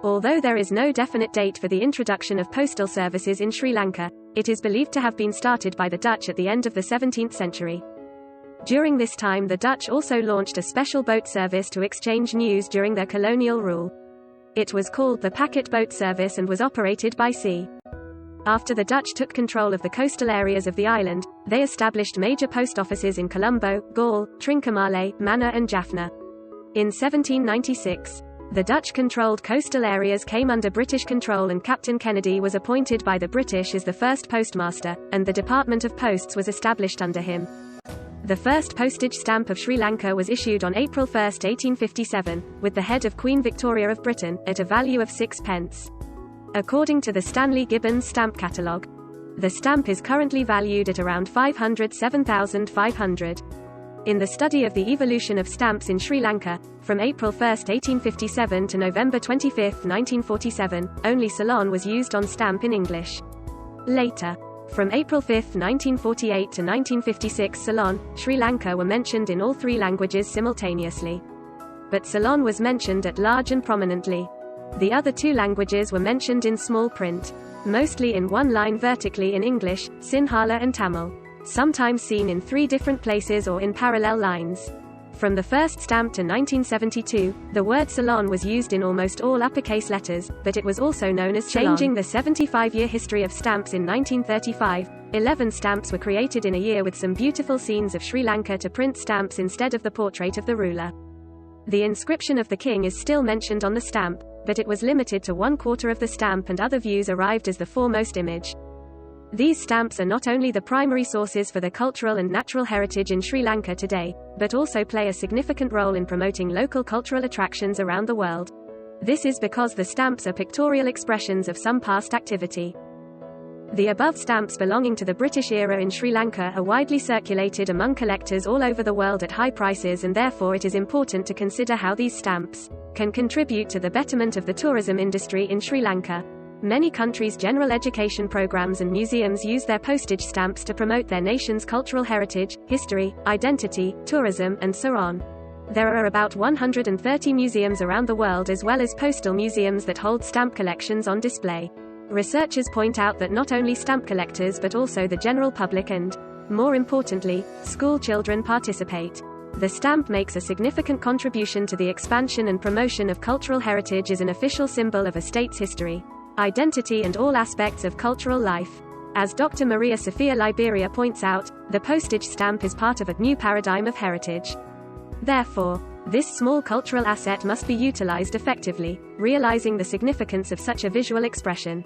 Although there is no definite date for the introduction of postal services in Sri Lanka, it is believed to have been started by the Dutch at the end of the 17th century. During this time, the Dutch also launched a special boat service to exchange news during their colonial rule. It was called the Packet Boat Service and was operated by sea. After the Dutch took control of the coastal areas of the island, they established major post offices in Colombo, Galle, Trincomalee, Manor and Jaffna. In 1796, the Dutch-controlled coastal areas came under British control and Captain Kennedy was appointed by the British as the first postmaster, and the Department of Posts was established under him. The first postage stamp of Sri Lanka was issued on April 1, 1857, with the head of Queen Victoria of Britain, at a value of 6 pence. According to the Stanley Gibbons Stamp Catalogue, the stamp is currently valued at around 507,500. In the study of the evolution of stamps in Sri Lanka, from April 1, 1857 to November 25, 1947, only Ceylon was used on stamp in English. Later, from April 5, 1948 to 1956, Ceylon, Sri Lanka were mentioned in all 3 languages simultaneously. But Ceylon was mentioned at large and prominently. The other 2 languages were mentioned in small print, mostly in one line vertically in English, Sinhala and Tamil, sometimes seen in 3 different places or in parallel lines. From the first stamp to 1972, the word Ceylon was used in almost all uppercase letters, but it was also known as Ceylon. Changing the 75-year history of stamps in 1935, 11 stamps were created in a year with some beautiful scenes of Sri Lanka to print stamps instead of the portrait of the ruler. The inscription of the king is still mentioned on the stamp, but it was limited to 1/4 of the stamp and other views arrived as the foremost image. These stamps are not only the primary sources for the cultural and natural heritage in Sri Lanka today, but also play a significant role in promoting local cultural attractions around the world. This is because the stamps are pictorial expressions of some past activity. The above stamps belonging to the British era in Sri Lanka are widely circulated among collectors all over the world at high prices, and therefore it is important to consider how these stamps can contribute to the betterment of the tourism industry in Sri Lanka. Many countries' general education programs and museums use their postage stamps to promote their nation's cultural heritage, history, identity, tourism, and so on. There are about 130 museums around the world as well as postal museums that hold stamp collections on display. Researchers point out that not only stamp collectors but also the general public and, more importantly, school children participate. The stamp makes a significant contribution to the expansion and promotion of cultural heritage as an official symbol of a state's history, identity and all aspects of cultural life. As Dr. Maria Sophia Liberia points out, the postage stamp is part of a new paradigm of heritage. Therefore, this small cultural asset must be utilized effectively, realizing the significance of such a visual expression.